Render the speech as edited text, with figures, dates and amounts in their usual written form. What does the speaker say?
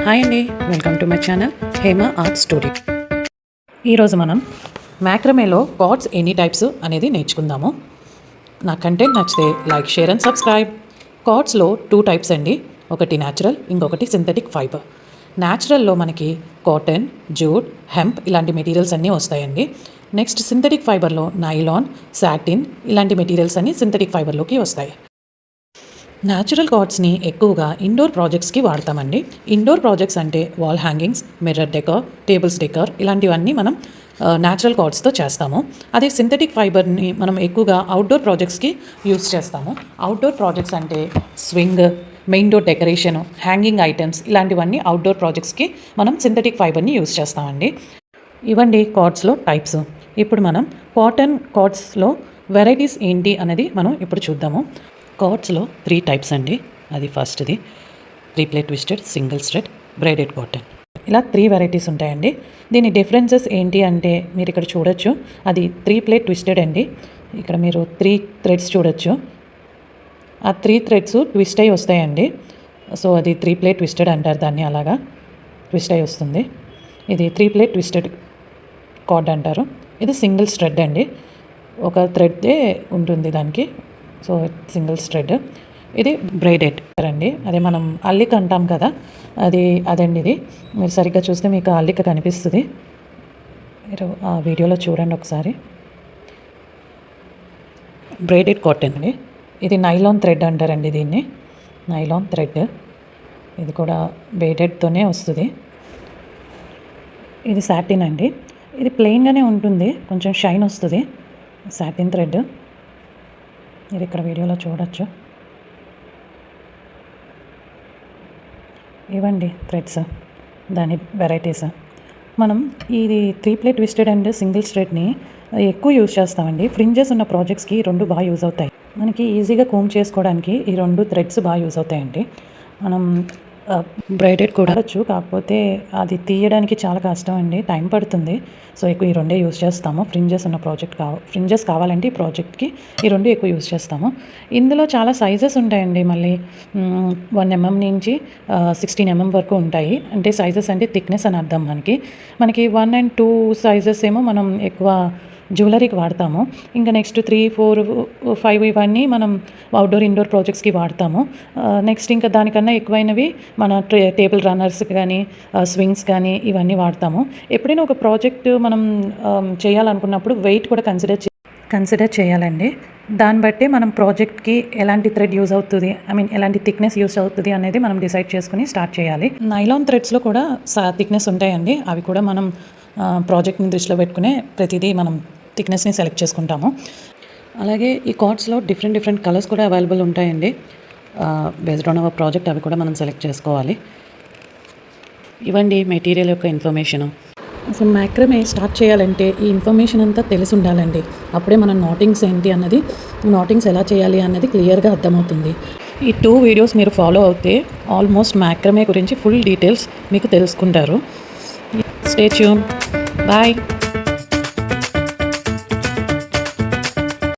Hi అండి, welcome to my channel Hema art story. ఈరోజు మనం మ్యాక్రమేలో కార్డ్స్ ఎనీ టైప్స్ అనేది నేర్చుకుందాము. నా కంటెంట్ నచ్చితే లైక్, షేర్ అండ్ సబ్స్క్రైబ్. కార్డ్స్లో 2 టైప్స్ అండి, ఒకటి న్యాచురల్, ఇంకొకటి సింథటిక్ ఫైబర్. న్యాచురల్లో మనకి కాటన్, జూట్, హెంప్ ఇలాంటి మెటీరియల్స్ అన్నీ వస్తాయండి. నెక్స్ట్ సింథటిక్ ఫైబర్లో నైలాన్, సాటిన్ ఇలాంటి మెటీరియల్స్ అన్నీ సింథటిక్ ఫైబర్లోకి వస్తాయి. న్యాచురల్ కార్డ్స్ని ఎక్కువగా ఇండోర్ ప్రాజెక్ట్స్కి వాడతామండి. ఇండోర్ ప్రాజెక్ట్స్ అంటే wall hangings, mirror decor, tables decor ఇలాంటివన్నీ మనం న్యాచురల్ కార్డ్స్తో చేస్తాము. అదే సింథటిక్ ఫైబర్ని మనం ఎక్కువగా అవుట్డోర్ ప్రాజెక్ట్స్కి యూస్ చేస్తాము. అవుట్డోర్ ప్రాజెక్ట్స్ అంటే swing, main door decoration, hanging items ఇలాంటివన్నీ అవుట్డోర్ ప్రాజెక్ట్స్కి మనం సింథటిక్ ఫైబర్ని యూస్ చేస్తామండి. ఇవండి కార్డ్స్లో టైప్స్. ఇప్పుడు మనం కాటన్ కార్డ్స్లో వెరైటీస్ ఏంటి అనేది మనం ఇప్పుడు చూద్దాము. కార్డ్స్లో 3 టైప్స్ అండి. అది ఫస్ట్ది 3 plate twisted, single strand, braided cotton. ఇలా 3 వెరైటీస్ ఉంటాయండి. దీని డిఫరెన్సెస్ ఏంటి అంటే మీరు ఇక్కడ చూడొచ్చు, అది 3 ప్లేట్ ట్విస్టెడ్ అండి. ఇక్కడ మీరు 3 థ్రెడ్స్ చూడొచ్చు. ఆ 3 థ్రెడ్స్ ట్విస్ట్ అయి వస్తాయండి. సో అది 3 ప్లేట్ ట్విస్టెడ్ అంటారు దాన్ని, అలాగా ట్విస్ట్ అయి వస్తుంది. ఇది 3 ప్లేట్ ట్విస్టెడ్ కార్డ్ అంటారు. ఇది సింగిల్ స్ట్రెడ్ అండి, ఒక థ్రెడ్దే ఉంటుంది దానికి. So single strand. ఇది బ్రైడెడ్ అండి, అదే మనం అల్లిక అంటాం కదా, అదండి. ఇది మీరు సరిగ్గా చూస్తే మీకు అల్లిక కనిపిస్తుంది. మీరు ఆ వీడియోలో చూడండి ఒకసారి. బ్రైడెడ్ కాటన్ అండి. ఇది నైలాన్ థ్రెడ్ అంటారండి దీన్ని, నైలాన్ థ్రెడ్. ఇది కూడా బ్రైడెడ్తోనే వస్తుంది. ఇది సాటిన్ అండి. ఇది ప్లెయిన్గానే ఉంటుంది, కొంచెం షైన్ వస్తుంది. సాటిన్ థ్రెడ్ మీరు ఇక్కడ వీడియోలో చూడొచ్చు. ఇవ్వండి థ్రెడ్స్, దాని వెరైటీస్. మనం ఇది 3 ప్లేట్ ట్విస్టెడ్ అండ్ సింగిల్ స్ట్రెడ్ని ఎక్కువ యూజ్ చేస్తామండి. ఫ్రింజెస్ ఉన్న ప్రాజెక్ట్స్కి 2 బాగా యూజ్ అవుతాయి. మనకి ఈజీగా కోమ్ చేసుకోవడానికి ఈ 2 థ్రెడ్స్ బాగా యూజ్ అవుతాయండి. మనం బ్రైడెడ్ కూడా వచ్చు, కాకపోతే అది తీయడానికి చాలా కష్టం అండి, టైం పడుతుంది. సో ఎక్కువ ఈ 2 యూజ్ చేస్తాము. ఫ్రింజెస్ ఉన్న ఫ్రింజెస్ కావాలంటే ఈ ప్రాజెక్ట్కి ఈ 2 ఎక్కువ యూజ్ చేస్తాము. ఇందులో చాలా సైజెస్ ఉంటాయండి. మళ్ళీ 1 mm నుంచి 16 mm వరకు ఉంటాయి. అంటే సైజెస్ అంటే థిక్నెస్ అని అర్థం. మనకి 1 and 2 సైజెస్ ఏమో మనం ఎక్కువ జ్యువెలరీకి వాడతాము. ఇంకా నెక్స్ట్ 3, 4, 5 ఇవన్నీ మనం అవుట్డోర్, ఇండోర్ ప్రాజెక్ట్స్కి వాడతాము. నెక్స్ట్ ఇంకా దానికన్నా ఎక్కువైనవి మన టేబుల్ రన్నర్స్ కానీ, స్వింగ్స్ కానీ ఇవన్నీ వాడతాము. ఎప్పుడైనా ఒక ప్రాజెక్ట్ మనం చేయాలనుకున్నప్పుడు వెయిట్ కూడా కన్సిడర్ చేయాలండి. దాన్ని బట్టి మనం ప్రాజెక్ట్కి ఎలాంటి థ్రెడ్ యూజ్ అవుతుంది, ఎలాంటి థిక్నెస్ యూజ్ అవుతుంది అనేది మనం డిసైడ్ చేసుకుని స్టార్ట్ చేయాలి. నైలాన్ థ్రెడ్స్లో కూడా థిక్నెస్ ఉంటాయండి. అవి కూడా మనం ప్రాజెక్ట్ని దృష్టిలో పెట్టుకునే ప్రతిదీ మనం థిక్నెస్ని సెలెక్ట్ చేసుకుంటాము. అలాగే ఈ కార్డ్స్లో డిఫరెంట్ కలర్స్ కూడా అవైలబుల్ ఉంటాయండి. బేస్డ్ ఆన్ అవర్ ప్రాజెక్ట్ అవి కూడా మనం సెలెక్ట్ చేసుకోవాలి. ఇవ్వండి మెటీరియల్ యొక్క ఇన్ఫర్మేషను. అసలు మ్యాక్రమే స్టార్ట్ చేయాలంటే ఈ ఇన్ఫర్మేషన్ అంతా తెలిసి ఉండాలండి. అప్పుడే మన నాటింగ్స్ ఏంటి అన్నది, నాటింగ్స్ ఎలా చేయాలి అన్నది క్లియర్గా అర్థమవుతుంది. ఈ 2 వీడియోస్ మీరు ఫాలో అవుతే ఆల్మోస్ట్ మ్యాక్రమే గురించి ఫుల్ డీటెయిల్స్ మీకు తెలుసుకుంటారు. Stay tune. బాయ్.